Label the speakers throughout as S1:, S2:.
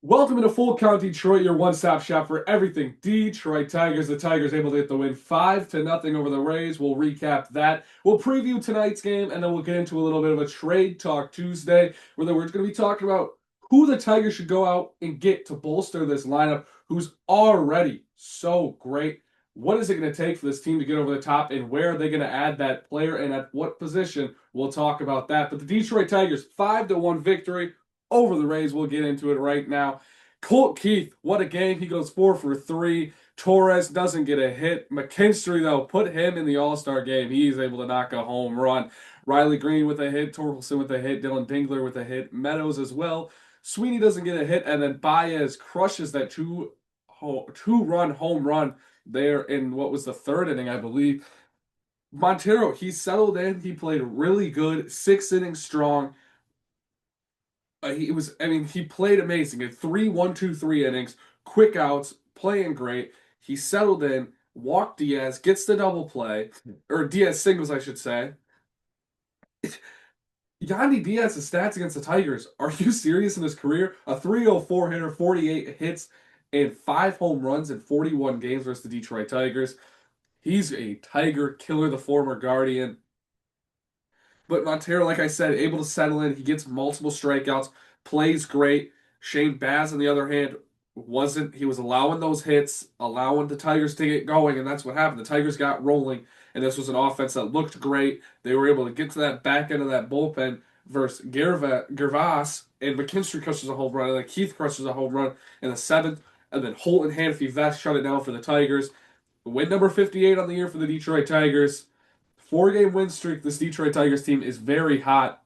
S1: Welcome to Full Count Detroit, your one-stop shop for everything Detroit Tigers. The Tigers able to get the win 5-0 over the Rays. We'll recap that. We'll preview tonight's game, and then we'll get into a little bit of a trade talk Tuesday, where we're going to be talking about who the Tigers should go out and get to bolster this lineup, who's already so great. What is it going to take for this team to get over the top, and where are they going to add that player, and at what position? We'll talk about that. But the Detroit Tigers 5-1 victory over the Rays. We'll get into it right now. Colt Keith, what a game. He goes 4 for 3. Torres doesn't get a hit. McKinstry, though, put him in the All-Star game. He's able to knock a home run. Riley Green with a hit. Torkelson with a hit. Dylan Dingler with a hit. Meadows as well. Sweeney doesn't get a hit. And then Baez crushes that two-run home run there in what was the third inning, I believe. Montero, he settled in. He played really good. 6 innings strong. He played amazing. In 3 1 2 3 innings, quick outs, playing great. He settled in, walked Diaz, gets the double play, or Diaz singles, I should say. Yandy Diaz's stats against the Tigers. Are you serious in his career? A 304 hitter, 48 hits, and 5 home runs in 41 games versus the Detroit Tigers. He's a Tiger killer, the former Guardian. But Montero, like I said, able to settle in. He gets multiple strikeouts, plays great. Shane Baz, on the other hand, wasn't. He was allowing those hits, allowing the Tigers to get going, and that's what happened. The Tigers got rolling, and this was an offense that looked great. They were able to get to that back end of that bullpen versus Gervas, and McKinstry crushes a home run, and then Keith crushes a home run in the seventh, and then Holt and Hanfey Vest shut it down for the Tigers. Win number 58 on the year for the Detroit Tigers. 4 game win streak. This Detroit Tigers team is very hot,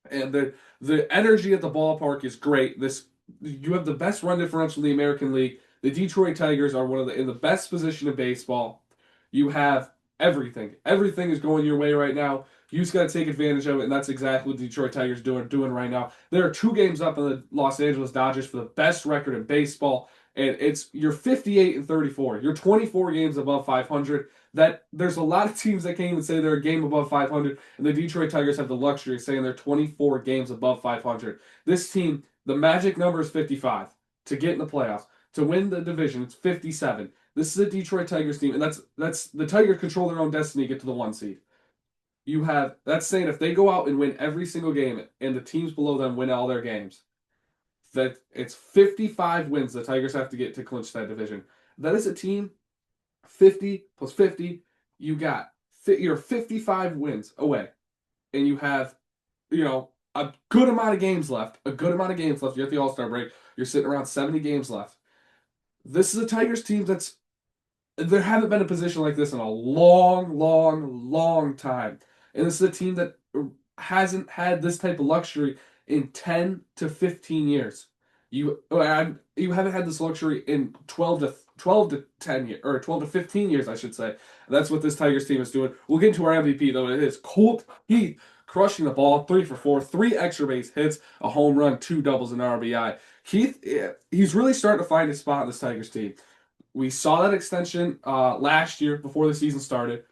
S1: and the energy at the ballpark is great. This You have the best run differential in the American League. The Detroit Tigers are one of the in the best position in baseball. You have everything. Everything is going your way right now. You just got to take advantage of it, and that's exactly what the Detroit Tigers doing right now. There are 2 games up on the Los Angeles Dodgers for the best record in baseball, and you're 58-34. You're 24 games above 500. That there's a lot of teams that can't even say they're a game above 500, and the Detroit Tigers have the luxury of saying they're 24 games above 500. This team, the magic number is 55 to get in the playoffs. To win the division, it's 57. This is a Detroit Tigers team, and that's the Tigers control their own destiny to get to the 1 seed. That's saying if they go out and win every single game and the teams below them win all their games, that it's 55 wins the Tigers have to get to clinch that division. That is a team 50 plus 50. You're 55 wins away, and you have a good amount of games left. A good amount of games left. You're at the All-Star break. You're sitting around 70 games left. This is a Tigers team there haven't been a position like this in a long, long, long time. And this is a team that hasn't had this type of luxury in 10 to 15 years. You haven't had this luxury in 12 to 10 years, or 12 to 15 years, I should say. That's what this Tigers team is doing. We'll get into our MVP, though. It is Colt Heath crushing the ball, 3 for 4, 3 extra base hits, a home run, 2 doubles, and RBI. Heath, he's really starting to find his spot in this Tigers team. We saw that extension last year before the season started,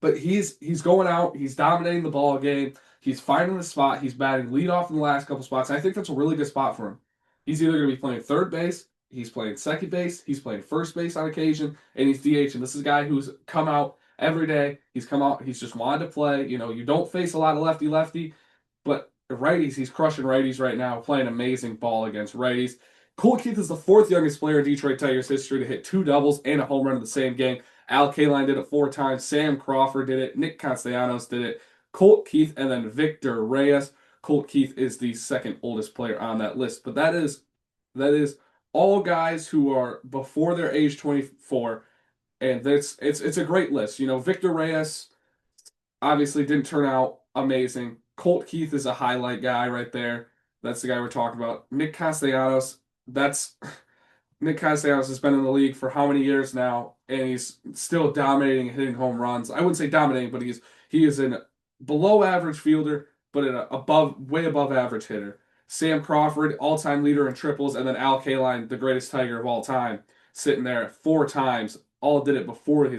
S1: but he's going out, he's dominating the ball game, he's finding the spot, he's batting leadoff in the last couple spots. And I think that's a really good spot for him. He's either going to be playing third base, he's playing second base, he's playing first base on occasion, and he's DH. And this is a guy who's come out every day. He's come out, he's just wanted to play. You don't face a lot of lefty, but righties, he's crushing righties right now, playing amazing ball against righties. Cole Keith is the 4th youngest player in Detroit Tigers history to hit 2 doubles and a home run in the same game. Al Kaline did it 4 times. Sam Crawford did it. Nick Castellanos did it. Colt Keith and then Victor Reyes. Colt Keith is the 2nd oldest player on that list. But that is all guys who are before their age 24, and it's a great list. Victor Reyes obviously didn't turn out amazing. Colt Keith is a highlight guy right there. That's the guy we're talking about. That's Nick Castellanos has been in the league for how many years now, and he's still dominating and hitting home runs. I wouldn't say dominating, but he is an below average fielder, but way above average hitter. Sam Crawford, all-time leader in triples, and then Al Kaline, the greatest Tiger of all time, sitting there 4 times. All did it before he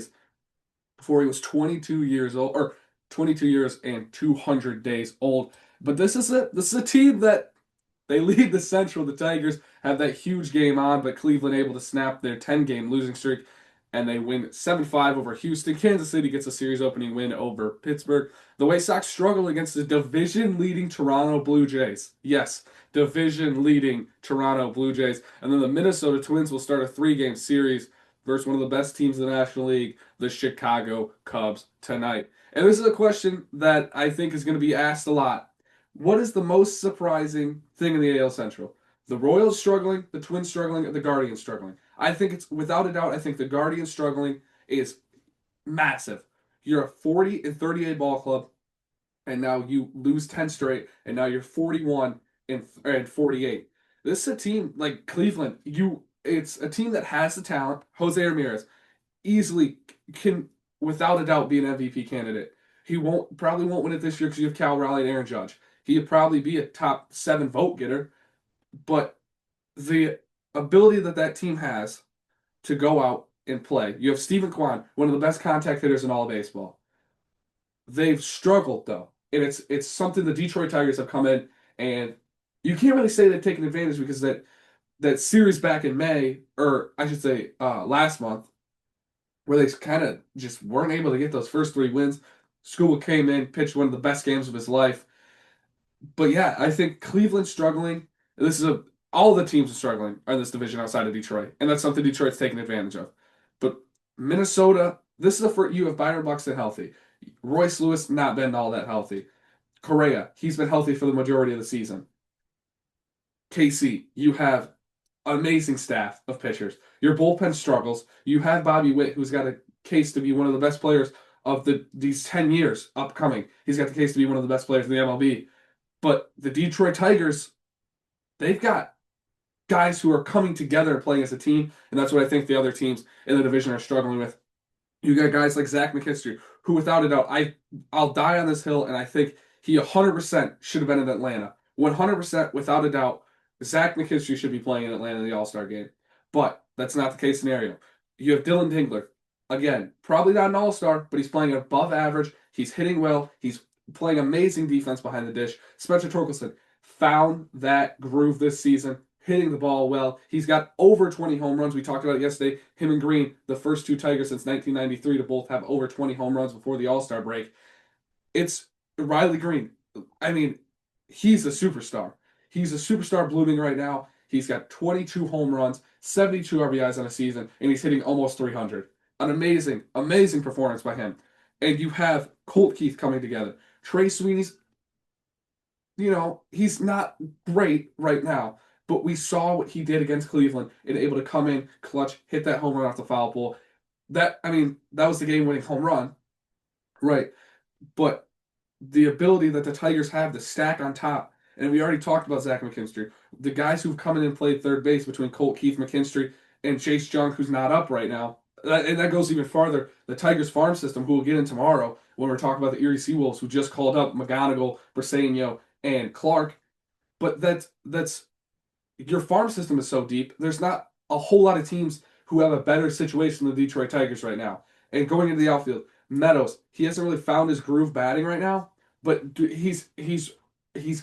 S1: was 22 years old, or 22 years and 200 days old. But this is a team that They lead the Central. The Tigers have that huge game on, but Cleveland able to snap their 10-game losing streak, and they win 7-5 over Houston. Kansas City gets a series opening win over Pittsburgh. The White Sox struggle against the division-leading Toronto Blue Jays. Yes, division-leading Toronto Blue Jays. And then the Minnesota Twins will start a 3-game series versus one of the best teams in the National League, the Chicago Cubs, tonight. And this is a question that I think is going to be asked a lot. What is the most surprising thing in the AL Central? The Royals struggling, the Twins struggling, the Guardians struggling. I think it's without a doubt. I think the Guardians struggling is massive. You're a 40-38 ball club, and now you lose 10 straight, and now you're 41 and 48. This is a team like Cleveland. It's a team that has the talent. Jose Ramirez easily can, without a doubt, be an MVP candidate. He probably won't win it this year because you have Cal Raleigh and Aaron Judge. He'd probably be a top 7 vote getter, but the ability that team has to go out and play. You have Stephen Kwan, one of the best contact hitters in all of baseball. They've struggled though, and it's something the Detroit Tigers have come in, and you can't really say they've taken advantage because that series back in May, or I should say last month, where they kind of just weren't able to get those first 3 wins. Skubal came in, pitched one of the best games of his life. But yeah, I think Cleveland's struggling. This is all the teams are struggling in this division outside of Detroit, and that's something Detroit's taking advantage of. But Minnesota, this is the first you have Byron Buxton healthy, Royce Lewis not been all that healthy. Correa, he's been healthy for the majority of the season. KC, you have amazing staff of pitchers. Your bullpen struggles. You have Bobby Witt, who's got a case to be one of the best players of these 10 years upcoming. He's got the case to be one of the best players in the MLB. But the Detroit Tigers, they've got guys who are coming together and playing as a team, and that's what I think the other teams in the division are struggling with. You got guys like Zach McKinstry, who without a doubt, I'll die on this hill, and I think he 100% should have been in Atlanta. 100% without a doubt, Zach McKinstry should be playing in Atlanta in the All-Star game. But that's not the case scenario. You have Dylan Dingler. Again, probably not an all-star, but he's playing above average. He's hitting well. He's playing amazing defense behind the dish. Spencer Torkelson found that groove this season, hitting the ball well. He's got over 20 home runs. We talked about it yesterday. Him and Green, the first 2 Tigers since 1993 to both have over 20 home runs before the All-Star break. It's Riley Green. I mean, he's a superstar. He's a superstar blooming right now. He's got 22 home runs, 72 RBIs on a season, and he's hitting almost 300. An amazing, amazing performance by him. And you have Colt Keith coming together. Trey Sweeney's, he's not great right now, but we saw what he did against Cleveland and able to come in, clutch, hit that home run off the foul pole. That was the game-winning home run, right? But the ability that the Tigers have to stack on top, and we already talked about Zach McKinstry, the guys who've come in and played third base between Colt Keith, McKinstry, and Chase Young, who's not up right now. And that goes even farther. The Tigers farm system, who we'll get in tomorrow when we're talking about the Erie Seawolves, who just called up McGonigal, Briseño, and Clark. But that's your farm system is so deep. There's not a whole lot of teams who have a better situation than the Detroit Tigers right now. And going into the outfield, Meadows, he hasn't really found his groove batting right now, but he's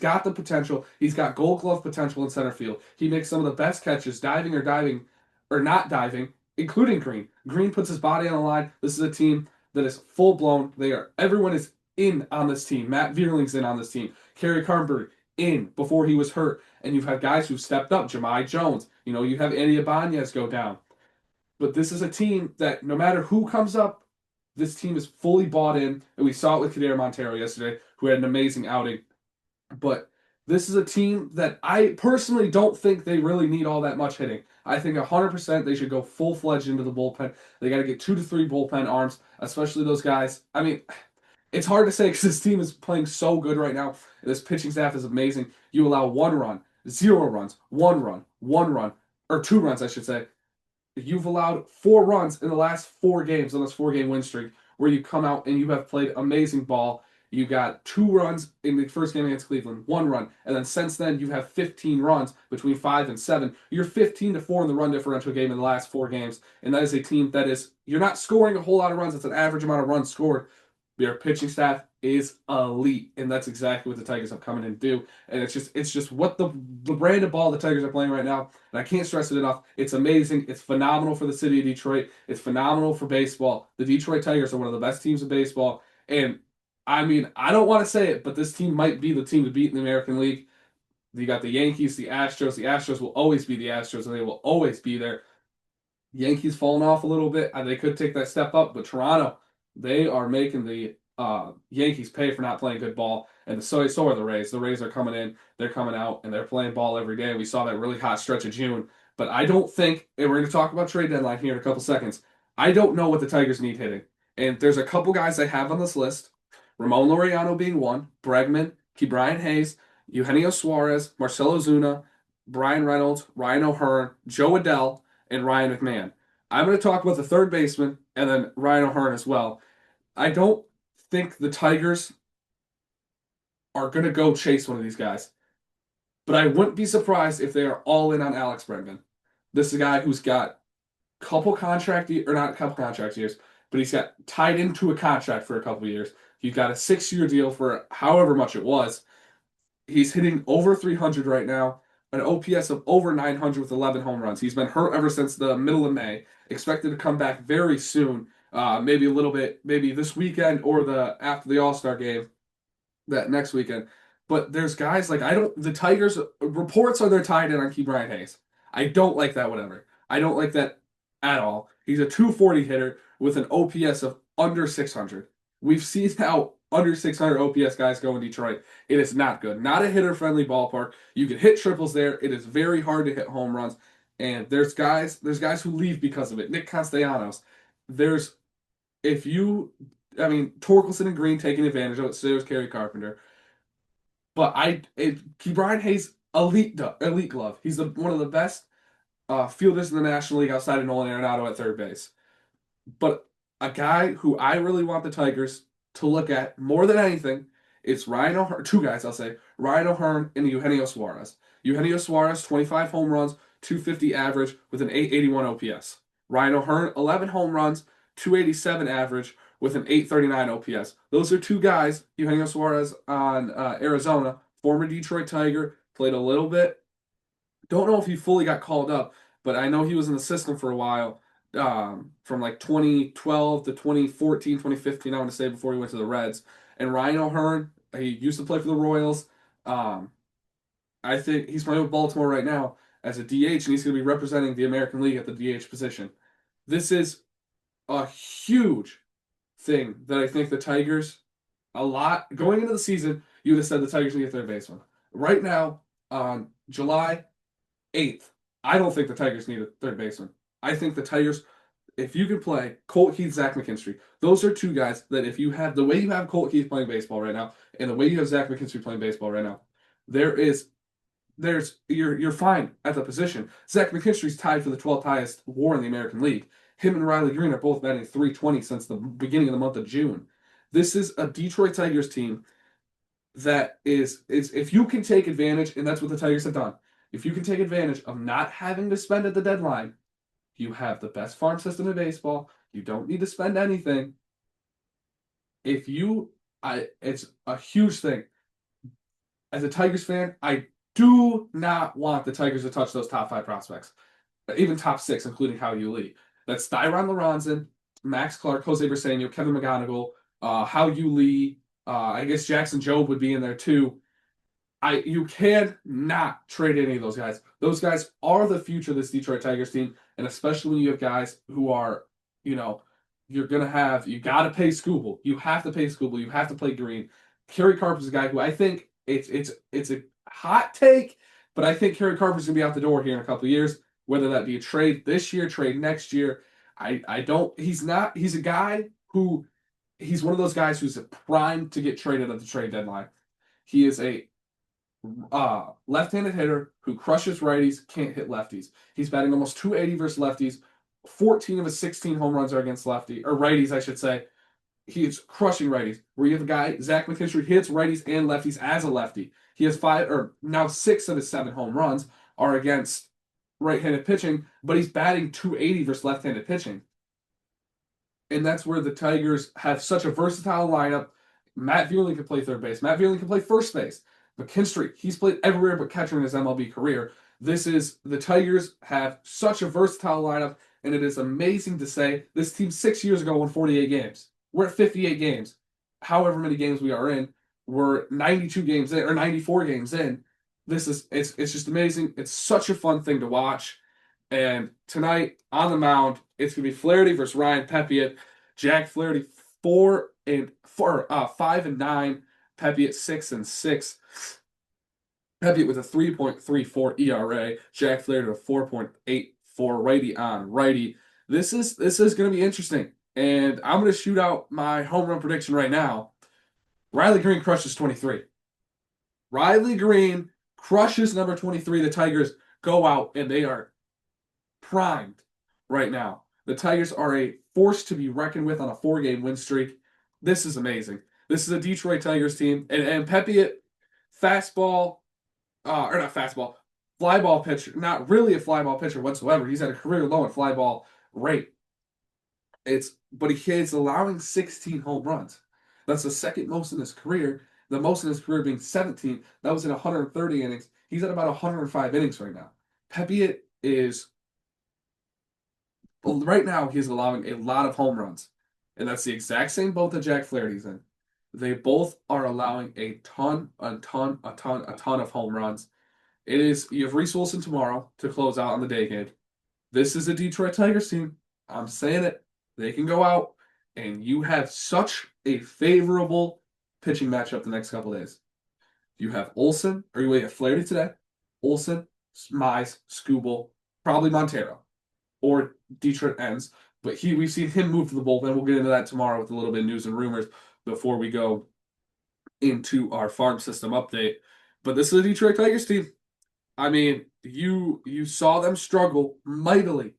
S1: got the potential. He's got Gold Glove potential in center field. He makes some of the best catches, diving or not diving, including Green. Green puts his body on the line. This is a team that is full blown. Everyone is in on this team. Matt Vierling's in on this team. Kerry Carnberry in before he was hurt. And you've had guys who've stepped up. Jahmai Jones. You have Andy Ibanez go down. But this is a team that no matter who comes up, this team is fully bought in. And we saw it with Kadar Montero yesterday, who had an amazing outing. But this is a team that I personally don't think they really need all that much hitting. I think 100% they should go full-fledged into the bullpen. They got to get 2 to 3 bullpen arms, especially those guys. I mean, it's hard to say because this team is playing so good right now. This pitching staff is amazing. You allow 1 run, 0 runs, 1 run, 1 run, or 2 runs, I should say. You've allowed 4 runs in the last 4 games on this 4-game win streak where you come out and you have played amazing ball. You got 2 runs in the first game against Cleveland, 1 run, and then since then you have 15 runs between 5 and 7. You're 15 to 4 in the run differential game in the last 4 games, and that is a team that you're not scoring a whole lot of runs. It's an average amount of runs scored, Your pitching staff is elite, and that's exactly what the Tigers have come in and do. And it's just what the brand of ball the Tigers are playing right now. And I can't stress it enough. It's amazing. It's phenomenal for the city of Detroit. It's phenomenal for baseball. The Detroit Tigers are one of the best teams in baseball. And I mean, I don't want to say it, but this team might be the team to beat in the American League. You got the Yankees, the Astros. The Astros will always be the Astros, and they will always be there. Yankees falling off a little bit. They could take that step up, but Toronto, they are making the Yankees pay for not playing good ball. And so are the Rays. The Rays are coming in, they're coming out, and they're playing ball every day. We saw that really hot stretch of June. But I don't think, and we're going to talk about trade deadline here in a couple seconds. I don't know what the Tigers need hitting. And there's a couple guys I have on this list. Ramon Laureano being one, Bregman, Brian Hayes, Eugenio Suarez, Marcelo Zuna, Brian Reynolds, Ryan O'Hearn, Joe Adell, and Ryan McMahon. I'm going to talk about the third baseman and then Ryan O'Hearn as well. I don't think the Tigers are going to go chase one of these guys, but I wouldn't be surprised if they are all in on Alex Bregman. This is a guy who's got or not a couple contract years, but he's got tied into a contract for a couple years. He's got a 6-year deal for however much it was. He's hitting over 300 right now, an OPS of over 900 with 11 home runs. He's been hurt ever since the middle of May. Expected to come back very soon, maybe a little bit, maybe this weekend or after the All-Star game, that next weekend. But there's guys like the Tigers reports are they're tied in on Brian Hayes. I don't like that whatever. I don't like that at all. He's a 240 hitter with an OPS of under 600. We've seen how under 600 OPS guys go in Detroit. It is not good. Not a hitter-friendly ballpark. You can hit triples there. It is very hard to hit home runs. And there's guys who leave because of it. Nick Castellanos. Torkelson and Green taking advantage of it. So there's Kerry Carpenter. But Brian Hayes, elite glove. He's one of the best fielders in the National League outside of Nolan Arenado at third base. But a guy who I really want the Tigers to look at more than anything, it's Ryan O'Hearn. Two guys, I'll say. Ryan O'Hearn and Eugenio Suarez. Eugenio Suarez, 25 home runs, 250 average with an 881 OPS. Ryan O'Hearn, 11 home runs, 287 average with an 839 OPS. Those are two guys. Eugenio Suarez on Arizona, former Detroit Tiger, played a little bit. Don't know if he fully got called up, but I know he was in the system for a while. From like 2012 to 2014, 2015, I want to say, before he went to the Reds. And Ryan O'Hearn, he used to play for the Royals. I think he's playing with Baltimore right now as a DH, and he's going to be representing the American League at the DH position. This is a huge thing that I think the Tigers, going into the season, you would have said the Tigers need a third baseman. Right now, on July 8th, I don't think the Tigers need a third baseman. I think the Tigers, if you can play Colt Keith, Zach McKinstry, those are two guys that if you have the way you have Colt Keith playing baseball right now and the way you have Zach McKinstry playing baseball right now, you're fine at the position. Zach McKinstry's tied for the 12th highest WAR in the American League. Him and Riley Green are both batting 320 since the beginning of the month of June. This is a Detroit Tigers team that is if you can take advantage, and that's what the Tigers have done. If you can take advantage of not having to spend at the deadline, you have the best farm system in baseball. You don't need to spend anything. It's a huge thing. As a Tigers fan, I do not want the Tigers to touch those top 5 prospects, even top 6, including Hao Yu Lee. That's Styron Lorenzen, Max Clark, Jose Briseño, Kevin McGonigal, Hao Yu Lee. I guess Jackson Jobe would be in there too. You can not trade any of those guys. Those guys are the future of this Detroit Tigers team, and especially when you have guys who are, you got to pay Skubal. You have to pay Skubal. You have to play Green. Kerry Carpenter's a guy who I think it's a hot take, but I think Kerry Carpenter's going to be out the door here in a couple of years, whether that be a trade this year, trade next year. He's a guy who, he's one of those guys who's primed to get traded at the trade deadline. He is a left-handed hitter who crushes righties, can't hit lefties. He's batting almost 280 versus lefties. 14 of his 16 home runs are against righties, I should say. He's crushing righties. Where you have a guy, Zach McKinstry, hits righties and lefties as a lefty. He has 6 of his 7 home runs are against right-handed pitching, but he's batting 280 versus left-handed pitching. And that's where the Tigers have such a versatile lineup. Matt Vierling can play third base. Matt Vierling can play first base. McKinstry, he's played everywhere but catcher in his MLB career. The Tigers have such a versatile lineup, and it is amazing to say this team 6 years ago won 48 games. We're at 58 games. However many games we are in, we're 92 games in or 94 games in. It's just amazing. It's such a fun thing to watch. And tonight on the mound, it's gonna be Flaherty versus Ryan Pepiot. Jack Flaherty 5-9. Pepiot 6-6. Pepiot with a 3.34 ERA. Jack Flaherty with a 4.84 righty on righty. This is gonna be interesting. And I'm gonna shoot out my home run prediction right now. Riley Green crushes 23. Riley Green crushes number 23. The Tigers go out and they are primed right now. The Tigers are a force to be reckoned with on a 4-game win streak. This is amazing. This is a Detroit Tigers team. And Pepiot, fastball, or not fastball, fly ball pitcher, not really a fly ball pitcher whatsoever. He's at a career low in fly ball rate. But he's allowing 16 home runs. That's the second most in his career. The most in his career being 17. That was in 130 innings. He's at about 105 innings right now. Pepiot is right now he's allowing a lot of home runs. And that's the exact same boat that Jack Flaherty's in. They both are allowing a ton of home runs. You have Reese Wilson tomorrow to close out on the day game. This is a Detroit Tigers team. I'm saying it. They can go out, and you have such a favorable pitching matchup the next couple days. You have Olsen, or you have Flaherty today. Olsen, Mize, Skubal, probably Montero, or Detroit ends. But we've seen him move to the bullpen. We'll get into that tomorrow with a little bit of news and rumors before we go into our farm system update. But this is a Detroit Tigers team. I mean, you saw them struggle mightily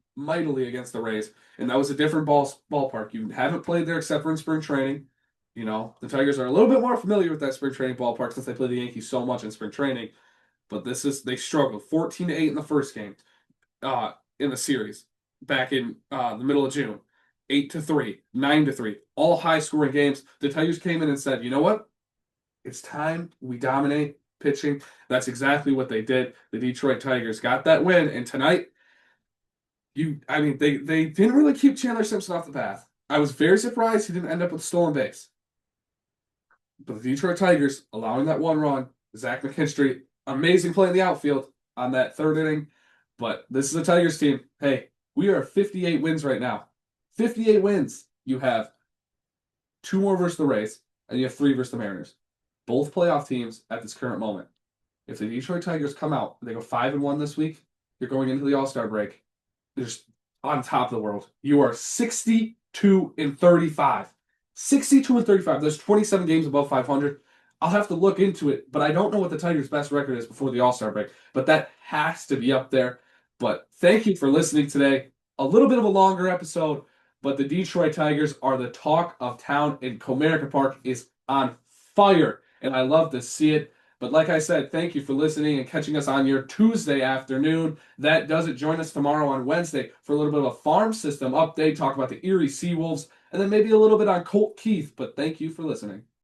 S1: against the Rays, and that was a different ballpark. You haven't played there except for in spring training. You know, the Tigers are a little bit more familiar with that spring training ballpark since they played the Yankees so much in spring training. But they struggled 14-8 in the first game, in the series back in the middle of June. 8-3, 9-3, all high scoring games. The Tigers came in and said, you know what? It's time we dominate pitching. That's exactly what they did. The Detroit Tigers got that win, and tonight, they didn't really keep Chandler Simpson off the path. I was very surprised he didn't end up with a stolen base. But the Detroit Tigers allowing that one run, Zach McKinstry, amazing play in the outfield on that third inning. But this is a Tigers team. Hey, we are 58 wins right now. 58 wins. You have 2 more versus the Rays, and you have 3 versus the Mariners. Both playoff teams at this current moment. If the Detroit Tigers come out, they go 5-1 this week, you're going into the All-Star break. They're just on top of the world. You are 62-35. 62-35. There's 27 games above 500. I'll have to look into it, but I don't know what the Tigers' best record is before the All-Star break. But that has to be up there. But thank you for listening today. A little bit of a longer episode, but the Detroit Tigers are the talk of town, and Comerica Park is on fire, and I love to see it. But like I said, thank you for listening and catching us on your Tuesday afternoon. That does it. Join us tomorrow on Wednesday for a little bit of a farm system update, talk about the Erie Seawolves, and then maybe a little bit on Colt Keith. But thank you for listening.